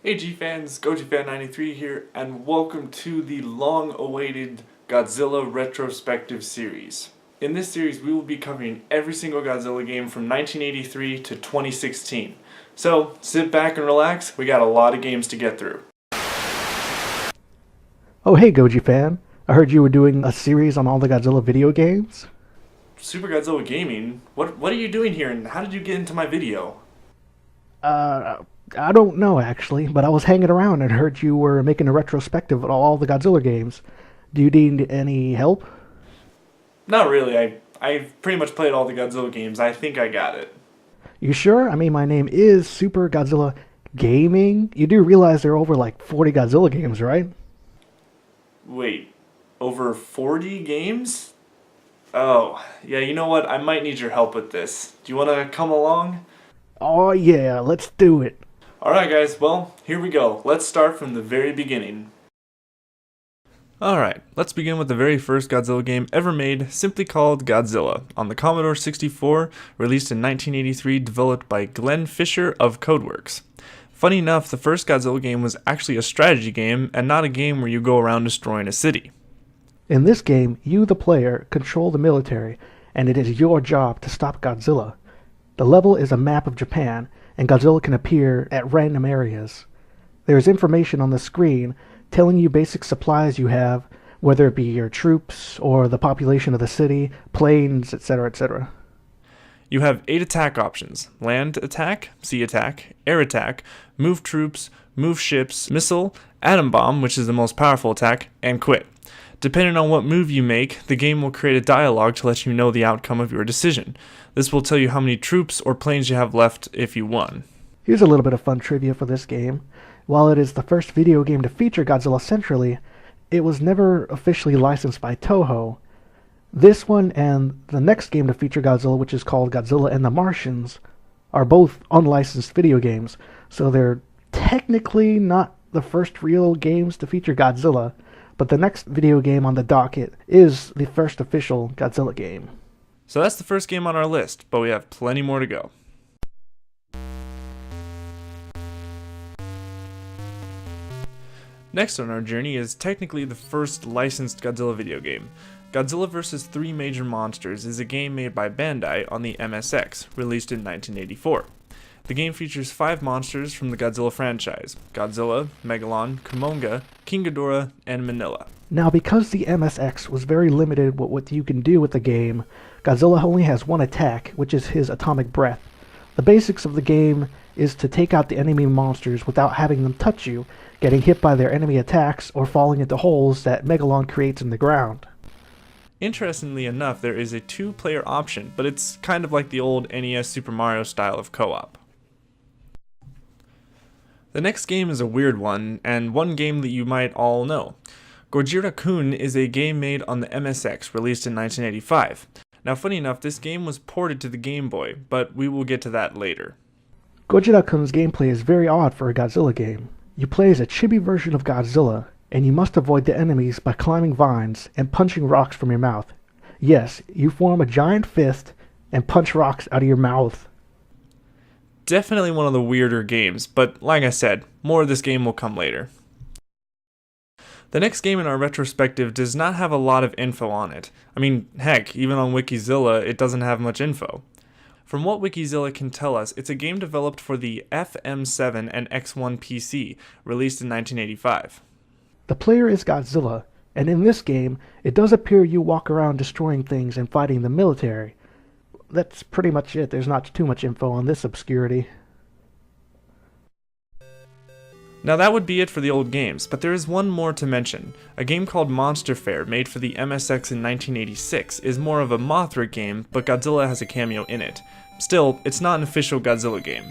Hey G-Fans, GoGFan93 here, and welcome to the long-awaited Godzilla Retrospective series. In this series, we will be covering every single Godzilla game from 1983 to 2016. So, sit back and relax, we got a lot of games to get through. Oh hey Goji fan, I heard you were doing a series on all the Godzilla video games? Super Godzilla Gaming? What are you doing here, and how did you get into my video? I don't know actually, but I was hanging around and heard you were making a retrospective of all the Godzilla games. Do you need any help? Not really, I've pretty much played all the Godzilla games, I think I got it. You sure? I mean, my name is Super Godzilla Gaming. You do realize there are over like 40 Godzilla games, right? Wait, over 40 games? Oh, yeah, you know what? I might need your help with this. Do you want to come along? Oh yeah, let's do it. Alright guys, well, here we go. Let's start from the very beginning. Alright, let's begin with the very first Godzilla game ever made, simply called Godzilla, on the Commodore 64, released in 1983, developed by Glenn Fisher of Codeworks. Funny enough, the first Godzilla game was actually a strategy game, and not a game where you go around destroying a city. In this game, you, the player, control the military, and it is your job to stop Godzilla. The level is a map of Japan, and Godzilla can appear at random areas. There is information on the screen telling you basic supplies you have, whether it be your troops or the population of the city, planes, etc., etc. You have 8 attack options: land attack, sea attack, air attack, move troops, move ships, missile, atom bomb, which is the most powerful attack, and quit. Depending on what move you make, the game will create a dialogue to let you know the outcome of your decision. This will tell you how many troops or planes you have left if you won. Here's a little bit of fun trivia for this game. While it is the first video game to feature Godzilla centrally, it was never officially licensed by Toho. This one and the next game to feature Godzilla, which is called Godzilla and the Martians, are both unlicensed video games, so they're technically not the first real games to feature Godzilla, but the next video game on the docket is the first official Godzilla game. So that's the first game on our list, but we have plenty more to go. Next on our journey is technically the first licensed Godzilla video game. Godzilla vs. Three Major Monsters is a game made by Bandai on the MSX, released in 1984. The game features 5 monsters from the Godzilla franchise: Godzilla, Megalon, Kumonga, King Ghidorah, and Manila. Now, because the MSX was very limited with what you can do with the game, Godzilla only has one attack, which is his atomic breath. The basics of the game is to take out the enemy monsters without having them touch you, getting hit by their enemy attacks, or falling into holes that Megalon creates in the ground. Interestingly enough, there is a 2-player option, but it's kind of like the old NES Super Mario style of co-op. The next game is a weird one, and one game that you might all know. Gojira-kun is a game made on the MSX, released in 1985. Now, funny enough, this game was ported to the Game Boy, but we will get to that later. Gojira-kun's gameplay is very odd for a Godzilla game. You play as a chibi version of Godzilla, and you must avoid the enemies by climbing vines and punching rocks from your mouth. Yes, you form a giant fist and punch rocks out of your mouth. Definitely one of the weirder games, but like I said, more of this game will come later. The next game in our retrospective does not have a lot of info on it. I mean, heck, even on Wikizilla, it doesn't have much info. From what Wikizilla can tell us, it's a game developed for the FM7 and X1 PC, released in 1985. The player is Godzilla, and in this game, it does appear you walk around destroying things and fighting the military. That's pretty much it. There's not too much info on this obscurity. Now that would be it for the old games, but there is one more to mention. A game called Monster Fair, made for the MSX in 1986, is more of a Mothra game, but Godzilla has a cameo in it. Still, it's not an official Godzilla game.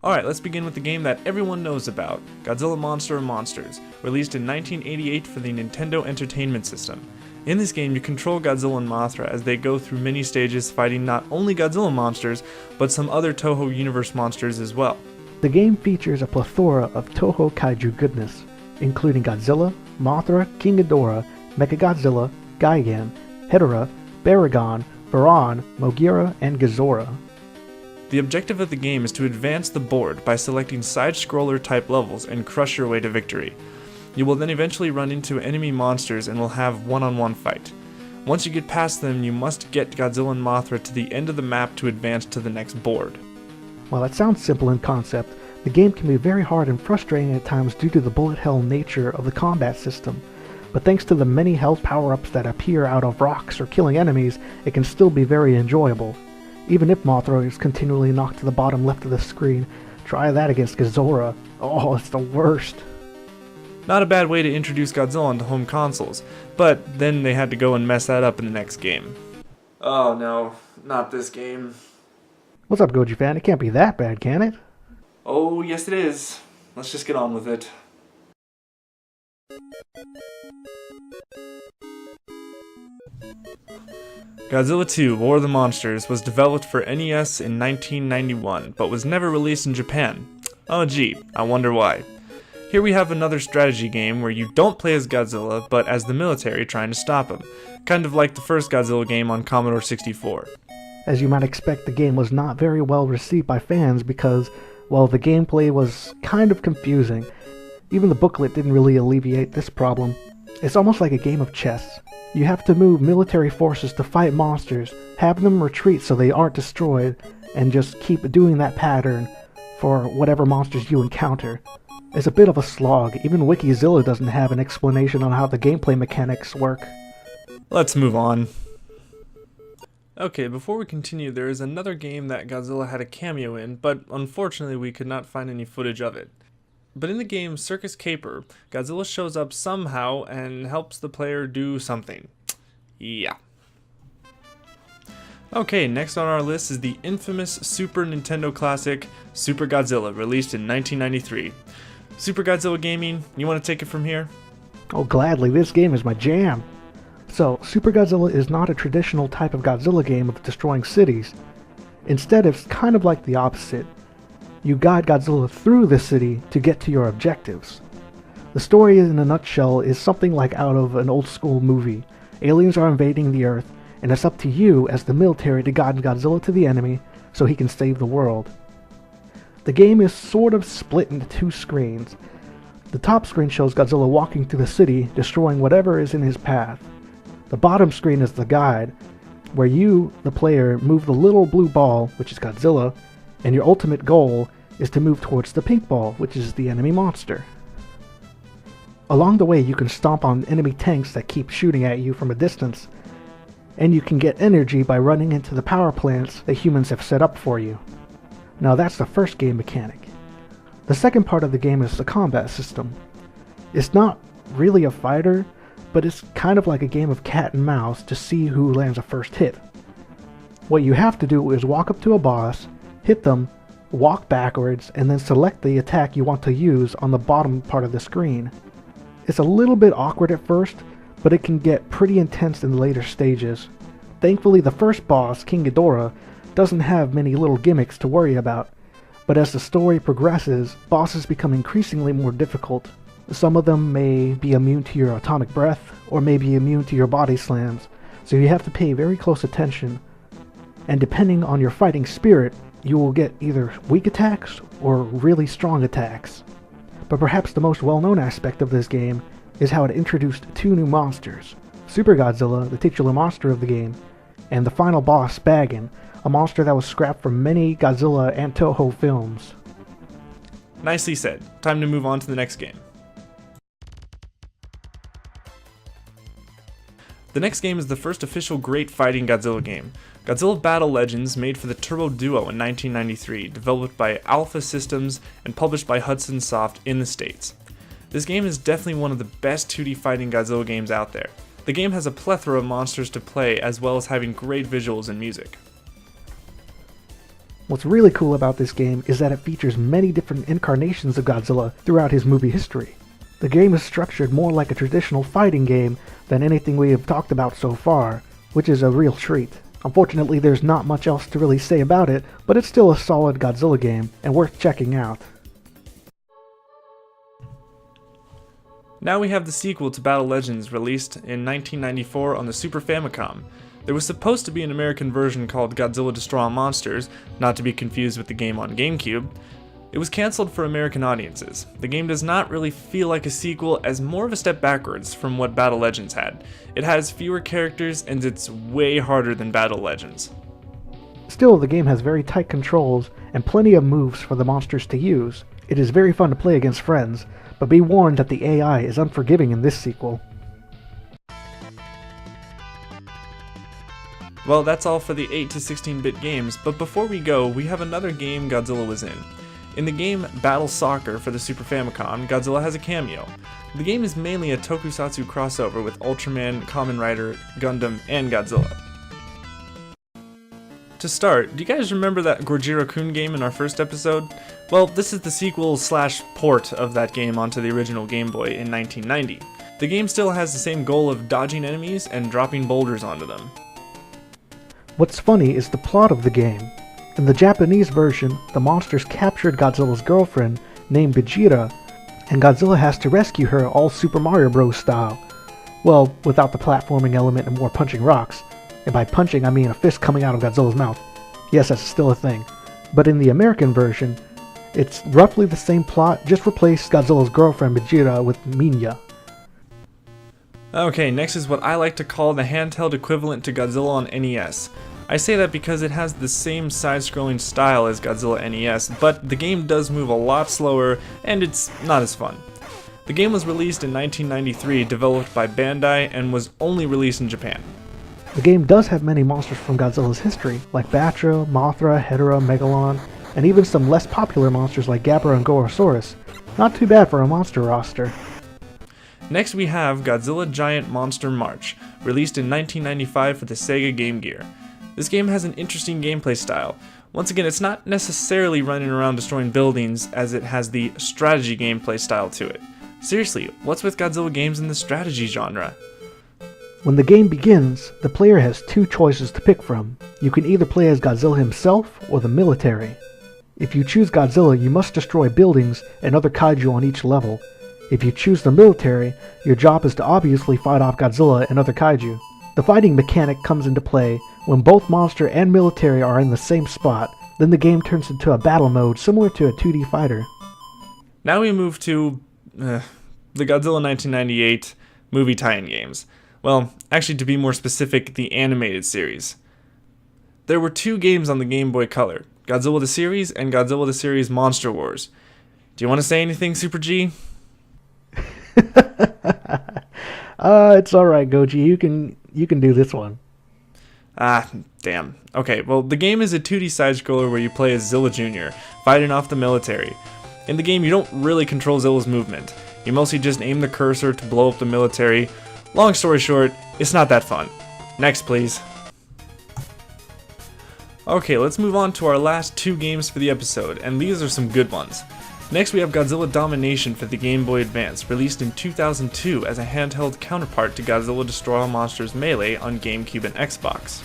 Alright, let's begin with the game that everyone knows about, Godzilla Monster of Monsters, released in 1988 for the Nintendo Entertainment System. In this game, you control Godzilla and Mothra as they go through many stages fighting not only Godzilla monsters, but some other Toho Universe monsters as well. The game features a plethora of Toho Kaiju goodness, including Godzilla, Mothra, King Ghidorah, Mechagodzilla, Gigan, Hedorah, Baragon, Varan, Mogira, and Gazora. The objective of the game is to advance the board by selecting side-scroller type levels and crush your way to victory. You will then eventually run into enemy monsters and will have one-on-one fight. Once you get past them, you must get Godzilla and Mothra to the end of the map to advance to the next board. While it sounds simple in concept, the game can be very hard and frustrating at times due to the bullet hell nature of the combat system. But thanks to the many health power-ups that appear out of rocks or killing enemies, it can still be very enjoyable. Even if Mothra is continually knocked to the bottom left of the screen, try that against Godzilla. Oh, it's the worst. Not a bad way to introduce Godzilla onto home consoles, but then they had to go and mess that up in the next game. Oh no, not this game. What's up, Goji fan? It can't be that bad, can it? Oh, yes it is. Let's just get on with it. Godzilla 2 War of the Monsters was developed for NES in 1991, but was never released in Japan. Oh gee, I wonder why. Here we have another strategy game where you don't play as Godzilla, but as the military trying to stop him. Kind of like the first Godzilla game on Commodore 64. As you might expect, the game was not very well received by fans because, well, the gameplay was kind of confusing. Even the booklet didn't really alleviate this problem. It's almost like a game of chess. You have to move military forces to fight monsters, have them retreat so they aren't destroyed, and just keep doing that pattern for whatever monsters you encounter. It's a bit of a slog. Even Wikizilla doesn't have an explanation on how the gameplay mechanics work. Let's move on. Okay, before we continue, there is another game that Godzilla had a cameo in, but unfortunately we could not find any footage of it. But in the game Circus Caper, Godzilla shows up somehow and helps the player do something. Yeah. Okay, next on our list is the infamous Super Nintendo classic, Super Godzilla, released in 1993. Super Godzilla Gaming, you want to take it from here? Oh, gladly, this game is my jam. So, Super Godzilla is not a traditional type of Godzilla game of destroying cities. Instead, it's kind of like the opposite. You guide Godzilla through the city to get to your objectives. The story in a nutshell is something like out of an old school movie. Aliens are invading the Earth, and it's up to you as the military to guide Godzilla to the enemy so he can save the world. The game is sort of split into two screens. The top screen shows Godzilla walking through the city, destroying whatever is in his path. The bottom screen is the guide, where you, the player, move the little blue ball, which is Godzilla, and your ultimate goal is to move towards the pink ball, which is the enemy monster. Along the way, you can stomp on enemy tanks that keep shooting at you from a distance, and you can get energy by running into the power plants that humans have set up for you. Now that's the first game mechanic. The second part of the game is the combat system. It's not really a fighter, but it's kind of like a game of cat and mouse to see who lands a first hit. What you have to do is walk up to a boss, hit them, walk backwards, and then select the attack you want to use on the bottom part of the screen. It's a little bit awkward at first, but it can get pretty intense in the later stages. Thankfully, the first boss, King Ghidorah, doesn't have many little gimmicks to worry about, but as the story progresses, bosses become increasingly more difficult. Some of them may be immune to your atomic breath, or may be immune to your body slams, so you have to pay very close attention. And depending on your fighting spirit, you will get either weak attacks or really strong attacks. But perhaps the most well-known aspect of this game is how it introduced two new monsters, Super Godzilla, the titular monster of the game, and the final boss, Bagan, a monster that was scrapped from many Godzilla and Toho films. Nicely said. Time to move on to the next game. The next game is the first official great fighting Godzilla game, Godzilla Battle Legends, made for the Turbo Duo in 1993, developed by Alpha Systems and published by Hudson Soft in the States. This game is definitely one of the best 2D fighting Godzilla games out there. The game has a plethora of monsters to play, as well as having great visuals and music. What's really cool about this game is that it features many different incarnations of Godzilla throughout his movie history. The game is structured more like a traditional fighting game than anything we have talked about so far, which is a real treat. Unfortunately, there's not much else to really say about it, but it's still a solid Godzilla game, and worth checking out. Now we have the sequel to Battle Legends, released in 1994 on the Super Famicom. There was supposed to be an American version called Godzilla Destroy All Monsters, not to be confused with the game on GameCube. It was cancelled for American audiences. The game does not really feel like a sequel, as more of a step backwards from what Battle Legends had. It has fewer characters and it's way harder than Battle Legends. Still, the game has very tight controls and plenty of moves for the monsters to use. It is very fun to play against friends, but be warned that the AI is unforgiving in this sequel. Well, that's all for the 8 to 16-bit games, but before we go, we have another game Godzilla was in. In the game Battle Soccer for the Super Famicom, Godzilla has a cameo. The game is mainly a tokusatsu crossover with Ultraman, Kamen Rider, Gundam, and Godzilla. To start, do you guys remember that Gojira-kun game in our first episode? Well, this is the sequel/port of that game onto the original Game Boy in 1990. The game still has the same goal of dodging enemies and dropping boulders onto them. What's funny is the plot of the game. In the Japanese version, the monsters captured Godzilla's girlfriend, named Vegeta, and Godzilla has to rescue her all Super Mario Bros. Style. Well, without the platforming element and more punching rocks. And by punching, I mean a fist coming out of Godzilla's mouth. Yes, that's still a thing. But in the American version, it's roughly the same plot, just replace Godzilla's girlfriend Vegeta with Minya. Okay, next is what I like to call the handheld equivalent to Godzilla on NES. I say that because it has the same side-scrolling style as Godzilla NES, but the game does move a lot slower, and it's not as fun. The game was released in 1993, developed by Bandai, and was only released in Japan. The game does have many monsters from Godzilla's history, like Batra, Mothra, Hedorah, Megalon, and even some less popular monsters like Gabra and Gorosaurus. Not too bad for a monster roster. Next we have Godzilla Giant Monster March, released in 1995 for the Sega Game Gear. This game has an interesting gameplay style. Once again, it's not necessarily running around destroying buildings, as it has the strategy gameplay style to it. Seriously, what's with Godzilla games in the strategy genre? When the game begins, the player has two choices to pick from. You can either play as Godzilla himself or the military. If you choose Godzilla, you must destroy buildings and other kaiju on each level. If you choose the military, your job is to obviously fight off Godzilla and other kaiju. The fighting mechanic comes into play when both monster and military are in the same spot. Then the game turns into a battle mode similar to a 2D fighter. Now we move to the Godzilla 1998 movie tie-in games. Well, actually, to be more specific, the animated series. There were two games on the Game Boy Color, Godzilla the Series and Godzilla the Series Monster Wars. Do you want to say anything, Super G? It's alright, Goji. You can do this one. Ah, damn. Okay, well, the game is a 2D side-scroller where you play as Zilla Jr., fighting off the military. In the game, you don't really control Zilla's movement. You mostly just aim the cursor to blow up the military. Long story short, it's not that fun. Next, please. Okay, let's move on to our last two games for the episode, and these are some good ones. Next we have Godzilla Domination for the Game Boy Advance, released in 2002 as a handheld counterpart to Godzilla Destroy All Monsters Melee on GameCube and Xbox.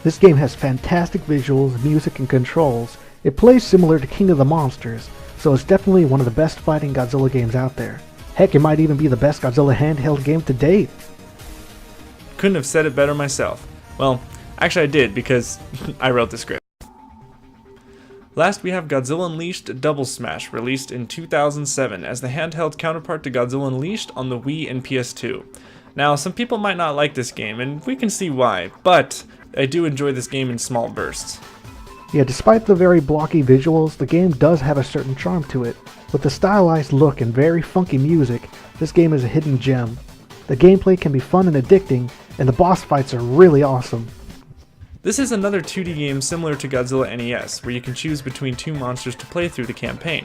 This game has fantastic visuals, music, and controls. It plays similar to King of the Monsters, so it's definitely one of the best fighting Godzilla games out there. Heck, it might even be the best Godzilla handheld game to date. Couldn't have said it better myself. Well, actually I did, because I wrote the script. Last we have Godzilla Unleashed Double Smash, released in 2007 as the handheld counterpart to Godzilla Unleashed on the Wii and PS2. Now, some people might not like this game, and we can see why, but I do enjoy this game in small bursts. Yeah, despite the very blocky visuals, the game does have a certain charm to it. With the stylized look and very funky music, this game is a hidden gem. The gameplay can be fun and addicting, and the boss fights are really awesome. This is another 2D game similar to Godzilla NES, where you can choose between two monsters to play through the campaign.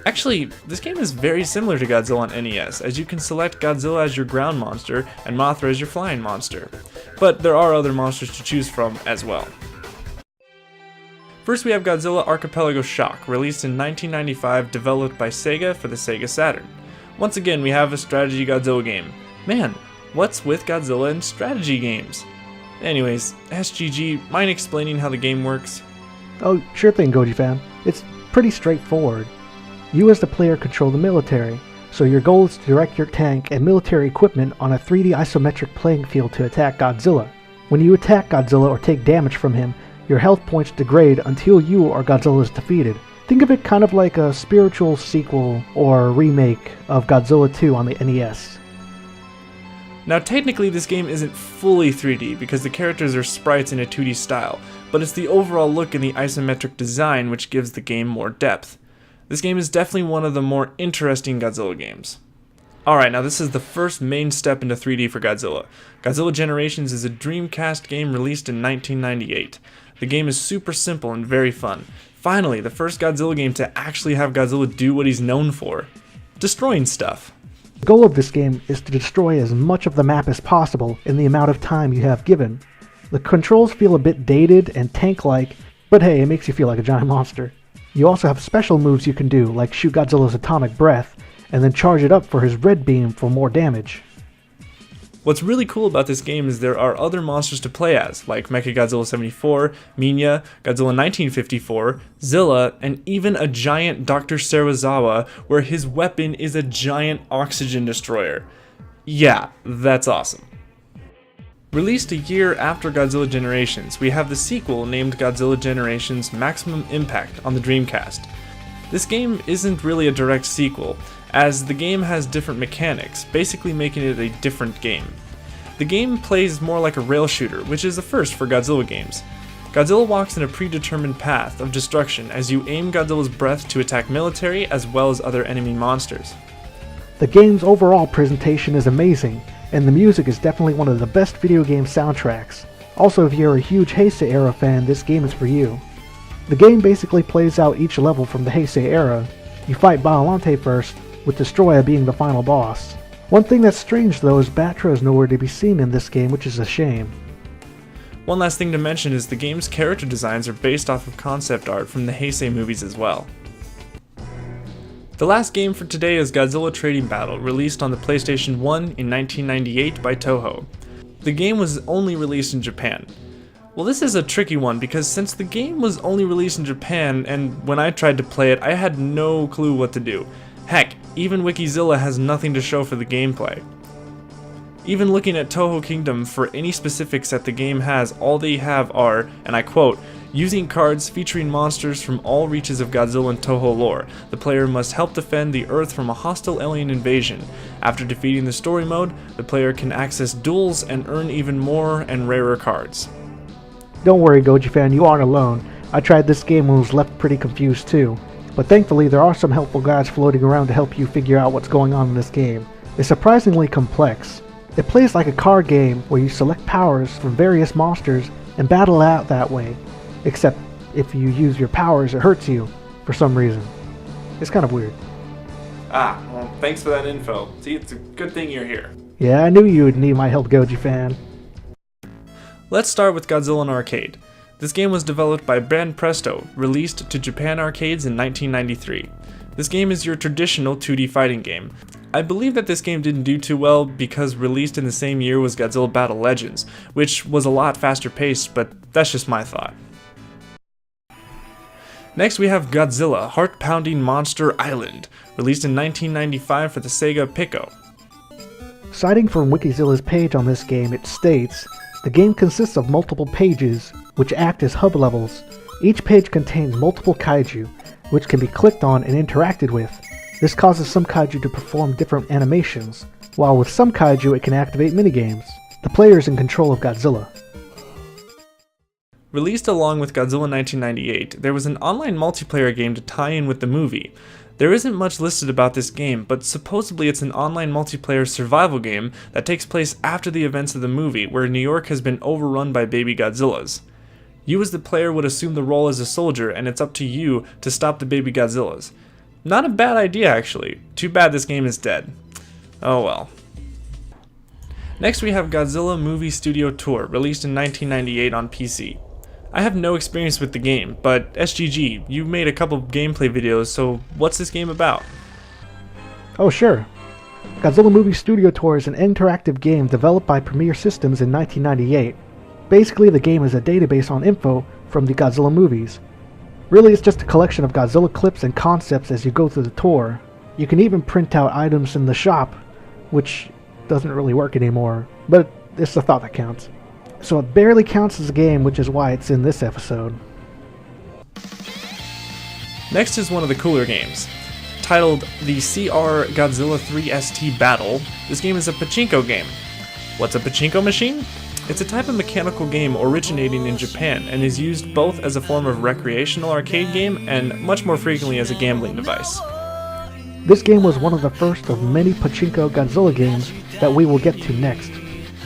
Actually, this game is very similar to Godzilla on NES, as you can select Godzilla as your ground monster and Mothra as your flying monster. But there are other monsters to choose from as well. First we have Godzilla Archipelago Shock, released in 1995, developed by Sega for the Sega Saturn. Once again, we have a strategy Godzilla game. Man, what's with Godzilla and strategy games? Anyways, SGG, mind explaining how the game works? Oh, sure thing, Goji fan. It's pretty straightforward. You as the player control the military, so your goal is to direct your tank and military equipment on a 3D isometric playing field to attack Godzilla. When you attack Godzilla or take damage from him, your health points degrade until you or Godzilla is defeated. Think of it kind of like a spiritual sequel or remake of Godzilla 2 on the NES. Now technically this game isn't fully 3D because the characters are sprites in a 2D style, but it's the overall look and the isometric design which gives the game more depth. This game is definitely one of the more interesting Godzilla games. Alright, now this is the first main step into 3D for Godzilla. Godzilla Generations is a Dreamcast game released in 1998. The game is super simple and very fun. Finally, the first Godzilla game to actually have Godzilla do what he's known for: destroying stuff. The goal of this game is to destroy as much of the map as possible in the amount of time you have given. The controls feel a bit dated and tank-like, but hey, it makes you feel like a giant monster. You also have special moves you can do, like shoot Godzilla's atomic breath, and then charge it up for his red beam for more damage. What's really cool about this game is there are other monsters to play as, like Mechagodzilla 74, Minya, Godzilla 1954, Zilla, and even a giant Dr. Serizawa, where his weapon is a giant oxygen destroyer. Yeah, that's awesome. Released a year after Godzilla Generations, we have the sequel named Godzilla Generations Maximum Impact on the Dreamcast. This game isn't really a direct sequel, as the game has different mechanics, basically making it a different game. The game plays more like a rail shooter, which is a first for Godzilla games. Godzilla walks in a predetermined path of destruction as you aim Godzilla's breath to attack military as well as other enemy monsters. The game's overall presentation is amazing, and the music is definitely one of the best video game soundtracks. Also, if you're a huge Heisei era fan, this game is for you. The game basically plays out each level from the Heisei era. You fight Biollante first, with Destroya being the final boss. One thing that's strange though is Batra is nowhere to be seen in this game, which is a shame. One last thing to mention is the game's character designs are based off of concept art from the Heisei movies as well. The last game for today is Godzilla Trading Battle, released on the PlayStation 1 in 1998 by Toho. The game was only released in Japan. Well, this is a tricky one because since the game was only released in Japan and when I tried to play it, I had no clue what to do. Heck, even Wikizilla has nothing to show for the gameplay. Even looking at Toho Kingdom for any specifics that the game has, all they have are, and I quote, "Using cards featuring monsters from all reaches of Godzilla and Toho lore, the player must help defend the Earth from a hostile alien invasion. After defeating the story mode, the player can access duels and earn even more and rarer cards." Don't worry, Goji fan, you aren't alone. I tried this game and was left pretty confused too. But thankfully there are some helpful guides floating around to help you figure out what's going on in this game. It's surprisingly complex. It plays like a card game where you select powers from various monsters and battle out that way. Except if you use your powers it hurts you for some reason. It's kind of weird. Well, thanks for that info. See, it's a good thing you're here. Yeah, I knew you would need my help, Goji fan. Let's start with Godzilla in Arcade. This game was developed by Band Presto, released to Japan arcades in 1993. This game is your traditional 2D fighting game. I believe that this game didn't do too well because released in the same year was Godzilla Battle Legends, which was a lot faster paced, but that's just my thought. Next we have Godzilla Heart-Pounding Monster Island, released in 1995 for the Sega Pico. Citing from Wikizilla's page on this game, it states, "The game consists of multiple pages, which act as hub levels. Each page contains multiple kaiju, which can be clicked on and interacted with. This causes some kaiju to perform different animations, while with some kaiju it can activate minigames. The player is in control of Godzilla." Released along with Godzilla 1998, there was an online multiplayer game to tie in with the movie. There isn't much listed about this game, but supposedly it's an online multiplayer survival game that takes place after the events of the movie, where New York has been overrun by baby Godzillas. You as the player would assume the role as a soldier, and it's up to you to stop the baby Godzillas. Not a bad idea actually. Too bad this game is dead. Oh well. Next we have Godzilla Movie Studio Tour, released in 1998 on PC. I have no experience with the game, but SGG, you made a couple gameplay videos, so what's this game about? Oh sure. Godzilla Movie Studio Tour is an interactive game developed by Premier Systems in 1998. Basically the game is a database on info from the Godzilla movies. Really it's just a collection of Godzilla clips and concepts as you go through the tour. You can even print out items in the shop, which doesn't really work anymore, but it's the thought that counts. so it barely counts as a game, which is why it's in this episode. Next is one of the cooler games. Titled the CR Godzilla 3 ST Battle, this game is a pachinko game. What's a pachinko machine? It's a type of mechanical game originating in Japan and is used both as a form of recreational arcade game and much more frequently as a gambling device. This game was one of the first of many pachinko Godzilla games that we will get to next.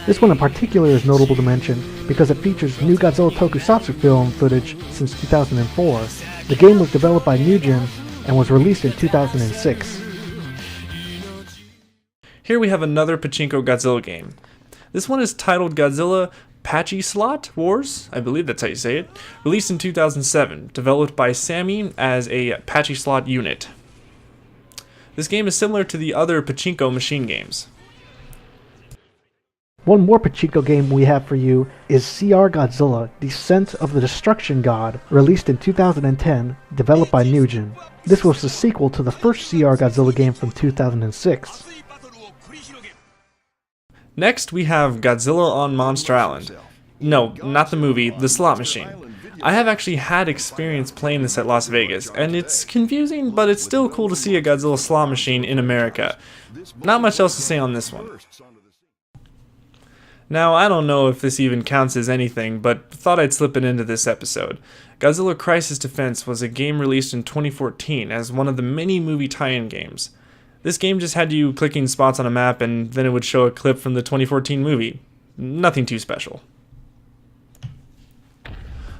This one in particular is notable to mention because it features new Godzilla tokusatsu film footage since 2004. The game was developed by Nugent and was released in 2006. Here we have another pachinko Godzilla game. This one is titled Godzilla Patchy Slot Wars, I believe that's how you say it, released in 2007, developed by Sammy as a Patchy Slot unit. This game is similar to the other pachinko machine games. One more pachinko game we have for you is CR Godzilla Descent of the Destruction God, released in 2010, developed by Nugent. This was the sequel to the first CR Godzilla game from 2006. Next, we have Godzilla on Monster Island. No, not the movie, the slot machine. I have actually had experience playing this at Las Vegas, and it's confusing, but it's still cool to see a Godzilla slot machine in America. Not much else to say on this one. Now, I don't know if this even counts as anything, but thought I'd slip it into this episode. Godzilla Crisis Defense was a game released in 2014 as one of the many movie tie-in games. This game just had you clicking spots on a map and then it would show a clip from the 2014 movie. Nothing too special.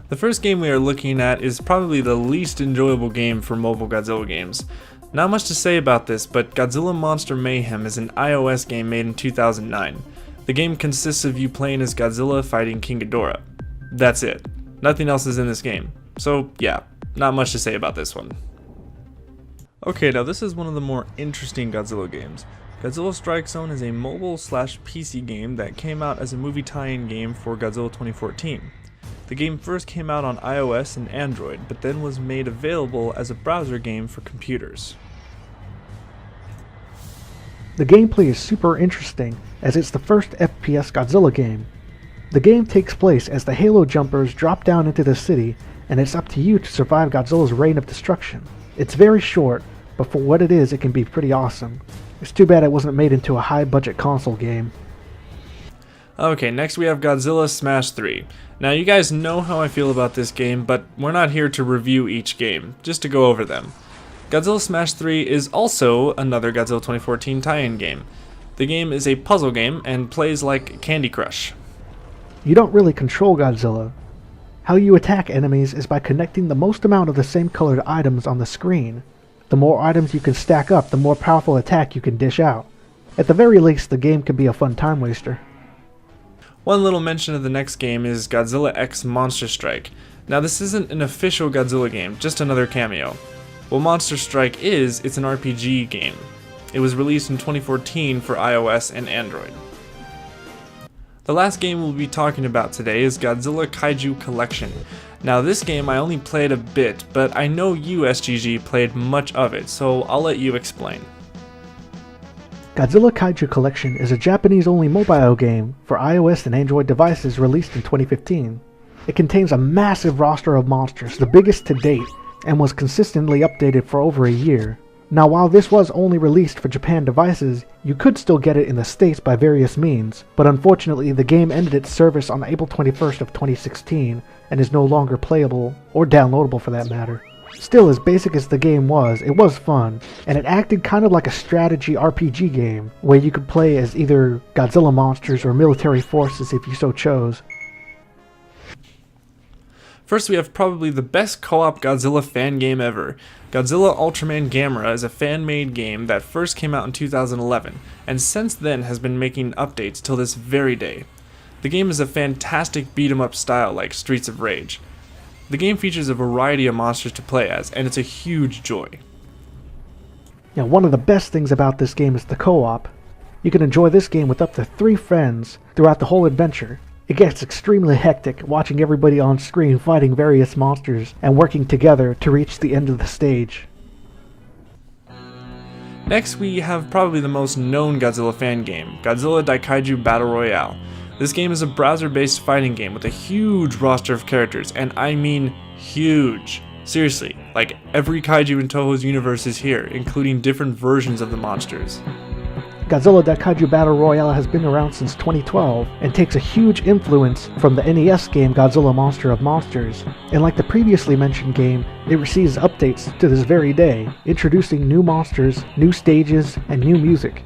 The first game we are looking at is probably the least enjoyable game for mobile Godzilla games. Not much to say about this, but Godzilla Monster Mayhem is an iOS game made in 2009. The game consists of you playing as Godzilla fighting King Ghidorah. That's it. Nothing else is in this game. So yeah, not much to say about this one. Okay, now this is one of the more interesting Godzilla games. Godzilla Strike Zone is a mobile/PC game that came out as a movie tie-in game for Godzilla 2014. The game first came out on iOS and Android, but then was made available as a browser game for computers. The gameplay is super interesting, as it's the first FPS Godzilla game. The game takes place as the Halo Jumpers drop down into the city, and it's up to you to survive Godzilla's reign of destruction. It's very short, but for what it is, it can be pretty awesome. It's too bad it wasn't made into a high-budget console game. Okay, next we have Godzilla Smash 3. Now you guys know how I feel about this game, but we're not here to review each game, just to go over them. Godzilla Smash 3 is also another Godzilla 2014 tie-in game. The game is a puzzle game and plays like Candy Crush. You don't really control Godzilla. How you attack enemies is by connecting the most amount of the same colored items on the screen. The more items you can stack up, the more powerful attack you can dish out. At the very least, the game can be a fun time waster. One little mention of the next game is Godzilla X Monster Strike. Now this isn't an official Godzilla game, just another cameo. What Monster Strike is, it's an RPG game. It was released in 2014 for iOS and Android. The last game we'll be talking about today is Godzilla Kaiju Collection. Now this game I only played a bit, but I know you SGG played much of it, so I'll let you explain. Godzilla Kaiju Collection is a Japanese-only mobile game for iOS and Android devices released in 2015. It contains a massive roster of monsters, the biggest to date, and was consistently updated for over a year. Now while this was only released for Japan devices, you could still get it in the States by various means, but unfortunately the game ended its service on April 21st of 2016 and is no longer playable, or downloadable for that matter. Still, as basic as the game was, it was fun, and it acted kind of like a strategy RPG game, where you could play as either Godzilla monsters or military forces if you so chose. First, we have probably the best co-op Godzilla fan game ever. Godzilla Ultraman Gamera is a fan-made game that first came out in 2011, and since then has been making updates till this very day. The game is a fantastic beat-em-up style like Streets of Rage. The game features a variety of monsters to play as, and it's a huge joy. Now, one of the best things about this game is the co-op. You can enjoy this game with up to 3 friends throughout the whole adventure. It gets extremely hectic watching everybody on screen fighting various monsters and working together to reach the end of the stage. Next we have probably the most known Godzilla fan game, Godzilla Daikaiju Battle Royale. This game is a browser-based fighting game with a huge roster of characters, and I mean huge. Seriously, like every kaiju in Toho's universe is here, including different versions of the monsters. Godzilla Daikaiju Battle Royale has been around since 2012 and takes a huge influence from the NES game Godzilla Monster of Monsters, and like the previously mentioned game, it receives updates to this very day, introducing new monsters, new stages, and new music.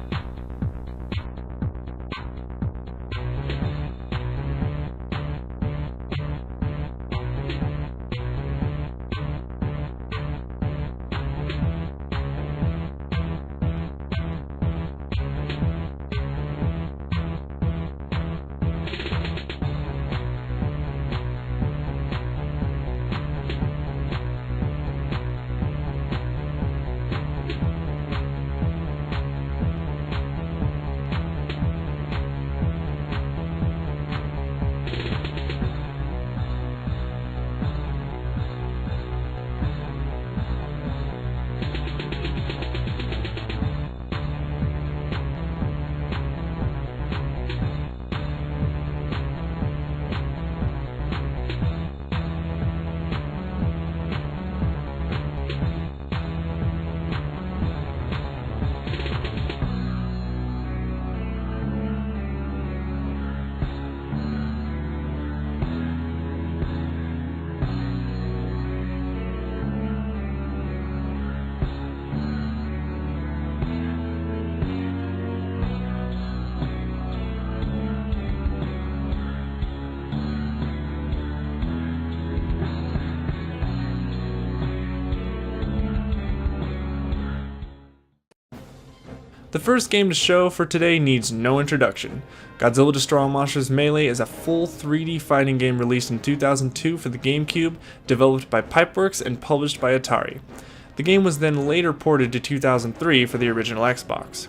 The first game to show for today needs no introduction. Godzilla Destroy All Monsters Melee is a full 3D fighting game released in 2002 for the GameCube, developed by Pipeworks and published by Atari. The game was then later ported to 2003 for the original Xbox.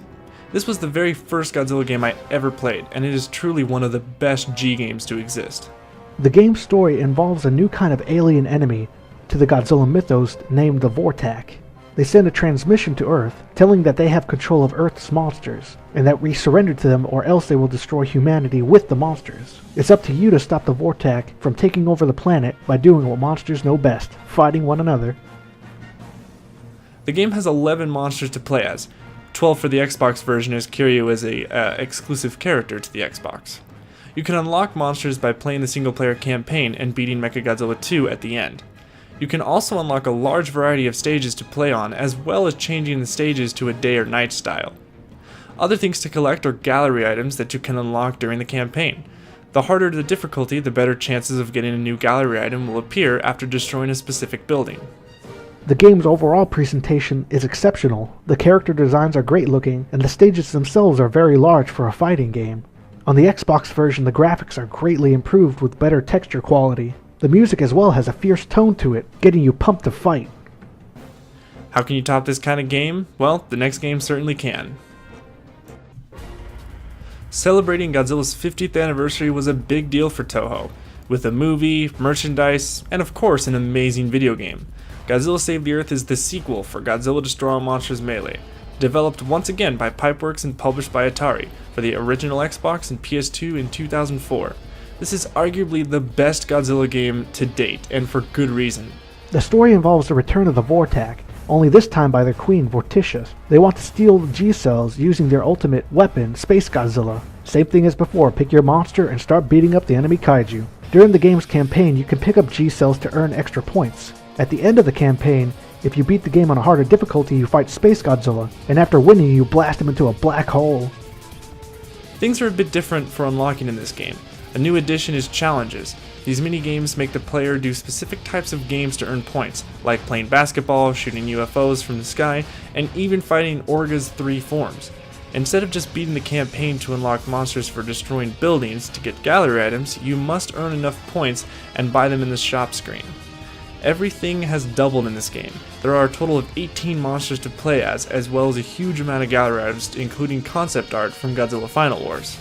This was the very first Godzilla game I ever played, and it is truly one of the best G games to exist. The game's story involves a new kind of alien enemy to the Godzilla mythos named the Vortak. They send a transmission to Earth, telling that they have control of Earth's monsters, and that we surrender to them or else they will destroy humanity with the monsters. It's up to you to stop the Vortak from taking over the planet by doing what monsters know best, fighting one another. The game has 11 monsters to play as, 12 for the Xbox version, as Kiryu is a exclusive character to the Xbox. You can unlock monsters by playing the single-player campaign and beating Mechagodzilla 2 at the end. You can also unlock a large variety of stages to play on, as well as changing the stages to a day or night style. Other things to collect are gallery items that you can unlock during the campaign. The harder the difficulty, the better chances of getting a new gallery item will appear after destroying a specific building. The game's overall presentation is exceptional, the character designs are great looking, and the stages themselves are very large for a fighting game. On the Xbox version, the graphics are greatly improved with better texture quality. The music as well has a fierce tone to it, getting you pumped to fight. How can you top this kind of game? Well, the next game certainly can. Celebrating Godzilla's 50th anniversary was a big deal for Toho, with a movie, merchandise, and of course an amazing video game. Godzilla Save the Earth is the sequel for Godzilla Destroy All Monsters Melee, developed once again by Pipeworks and published by Atari for the original Xbox and PS2 in 2004. This is arguably the best Godzilla game to date, and for good reason. The story involves the return of the Vortak, only this time by their queen, Vorticious. They want to steal the G-cells using their ultimate weapon, Space Godzilla. Same thing as before, pick your monster and start beating up the enemy kaiju. During the game's campaign, you can pick up G-cells to earn extra points. At the end of the campaign, if you beat the game on a harder difficulty, you fight Space Godzilla, and after winning, you blast him into a black hole. Things are a bit different for unlocking in this game. A new addition is challenges. These mini-games make the player do specific types of games to earn points, like playing basketball, shooting UFOs from the sky, and even fighting Orga's 3 forms. Instead of just beating the campaign to unlock monsters for destroying buildings to get gallery items, you must earn enough points and buy them in the shop screen. Everything has doubled in this game. There are a total of 18 monsters to play as well as a huge amount of gallery items, including concept art from Godzilla Final Wars.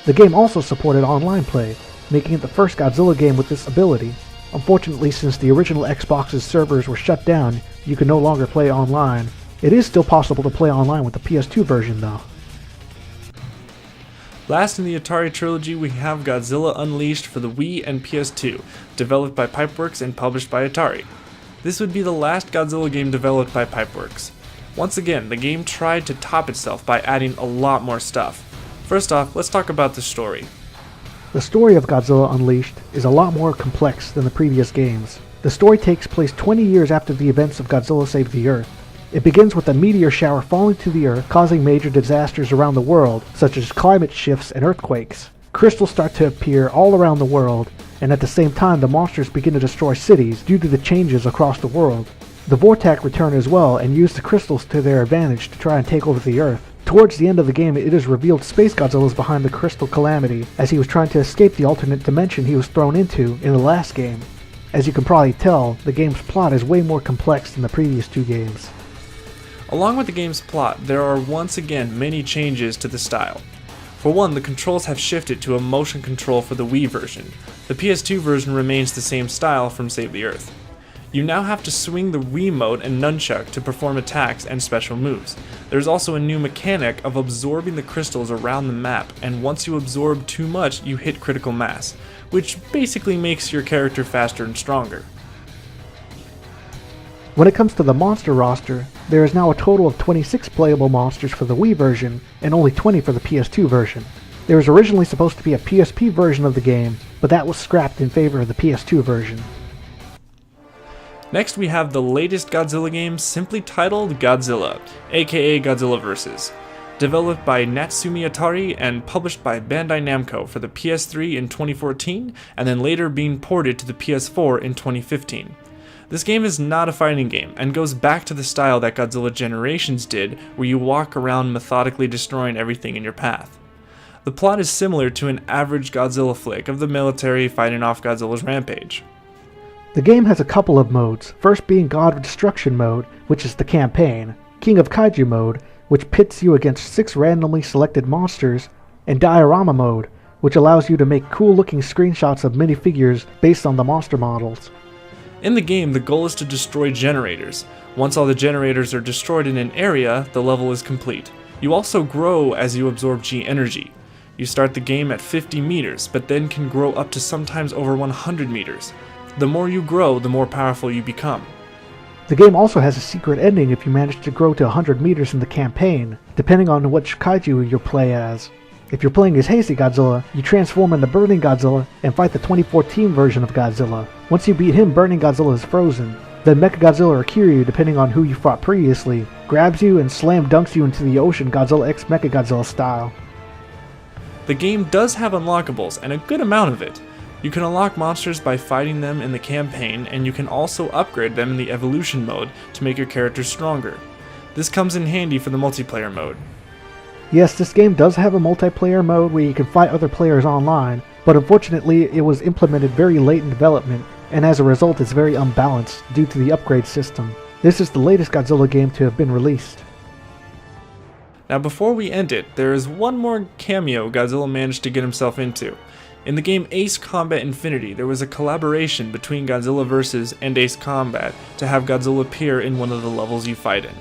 The game also supported online play, making it the first Godzilla game with this ability. Unfortunately, since the original Xbox's servers were shut down, you can no longer play online. It is still possible to play online with the PS2 version though. Last in the Atari trilogy, we have Godzilla Unleashed for the Wii and PS2, developed by Pipeworks and published by Atari. This would be the last Godzilla game developed by Pipeworks. Once again, the game tried to top itself by adding a lot more stuff. First off, let's talk about the story. The story of Godzilla Unleashed is a lot more complex than the previous games. The story takes place 20 years after the events of Godzilla Saved the Earth. It begins with a meteor shower falling to the Earth, causing major disasters around the world, such as climate shifts and earthquakes. Crystals start to appear all around the world, and at the same time the monsters begin to destroy cities due to the changes across the world. The Vortak return as well and use the crystals to their advantage to try and take over the Earth. Towards the end of the game, it is revealed Space Godzilla is behind the crystal calamity, as he was trying to escape the alternate dimension he was thrown into in the last game. As you can probably tell, the game's plot is way more complex than the previous two games. Along with the game's plot, there are once again many changes to the style. For one, the controls have shifted to a motion control for the Wii version. The PS2 version remains the same style from Save the Earth. You now have to swing the Wiimote and nunchuck to perform attacks and special moves. There's also a new mechanic of absorbing the crystals around the map, and once you absorb too much, you hit critical mass, which basically makes your character faster and stronger. When it comes to the monster roster, there is now a total of 26 playable monsters for the Wii version and only 20 for the PS2 version. There was originally supposed to be a PSP version of the game, but that was scrapped in favor of the PS2 version. Next we have the latest Godzilla game, simply titled Godzilla, aka Godzilla vs. Developed by Natsumi Atari and published by Bandai Namco for the PS3 in 2014 and then later being ported to the PS4 in 2015. This game is not a fighting game, and goes back to the style that Godzilla Generations did, where you walk around methodically destroying everything in your path. The plot is similar to an average Godzilla flick of the military fighting off Godzilla's rampage. The game has a couple of modes, first being God of Destruction mode, which is the campaign, King of Kaiju mode, which pits you against 6 randomly selected monsters, and Diorama mode, which allows you to make cool looking screenshots of minifigures based on the monster models. In the game, the goal is to destroy generators. Once all the generators are destroyed in an area, the level is complete. You also grow as you absorb G energy. You start the game at 50 meters, but then can grow up to sometimes over 100 meters. The more you grow, the more powerful you become. The game also has a secret ending if you manage to grow to 100 meters in the campaign, depending on which kaiju you play as. If you're playing as Heisei Godzilla, you transform into Burning Godzilla and fight the 2014 version of Godzilla. Once you beat him, Burning Godzilla is frozen. Then Mechagodzilla or Kiryu, depending on who you fought previously, grabs you and slam dunks you into the ocean Godzilla x Mechagodzilla style. The game does have unlockables, and a good amount of it. You can unlock monsters by fighting them in the campaign, and you can also upgrade them in the evolution mode to make your character stronger. This comes in handy for the multiplayer mode. Yes, this game does have a multiplayer mode where you can fight other players online, but unfortunately it was implemented very late in development, and as a result it's very unbalanced due to the upgrade system. This is the latest Godzilla game to have been released. Now before we end it, there is one more cameo Godzilla managed to get himself into. In the game Ace Combat Infinity, there was a collaboration between Godzilla vs. and Ace Combat to have Godzilla appear in one of the levels you fight in.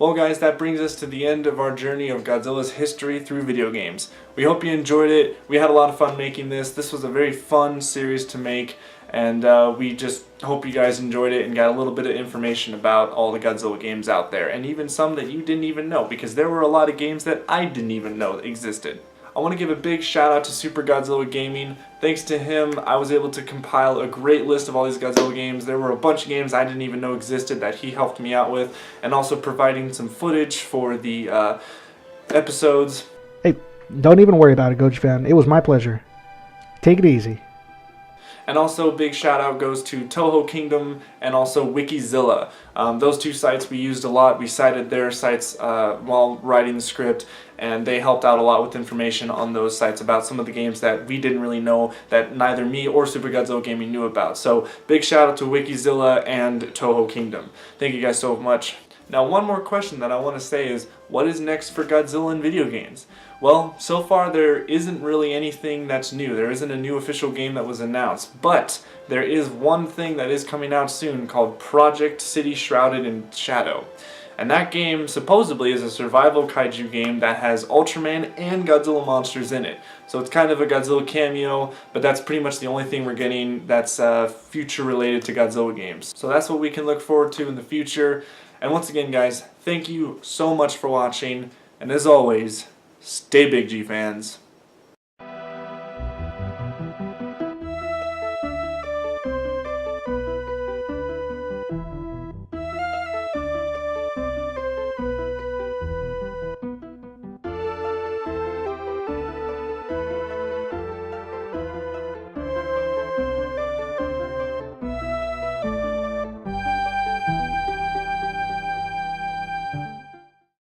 Well guys, that brings us to the end of our journey of Godzilla's history through video games. We hope you enjoyed it. We had a lot of fun making this. This was a very fun series to make, and we just hope you guys enjoyed it and got a little bit of information about all the Godzilla games out there, and even some that you didn't even know, because there were a lot of games that I didn't even know existed. I want to give a big shout out to Super Godzilla Gaming. Thanks to him, I was able to compile a great list of all these Godzilla games. There were a bunch of games I didn't even know existed that he helped me out with, and also providing some footage for the episodes. Hey, don't even worry about it, Goji fan. It was my pleasure. Take it easy. And also big shout out goes to Toho Kingdom and also Wikizilla. Those two sites we used a lot. We cited their sites while writing the script, and they helped out a lot with information on those sites about some of the games that we didn't really know, that neither me or Super Godzilla Gaming knew about. So big shout out to Wikizilla and Toho Kingdom. Thank you guys so much. Now one more question that I want to say is, what is next for Godzilla in video games? Well, so far there isn't really anything that's new. There isn't a new official game that was announced, but there is one thing that is coming out soon called Project City Shrouded in Shadow. And that game supposedly is a survival kaiju game that has Ultraman and Godzilla monsters in it. So it's kind of a Godzilla cameo, but that's pretty much the only thing we're getting that's future related to Godzilla games. So that's what we can look forward to in the future. And once again, guys, thank you so much for watching. And as always, stay big, G fans.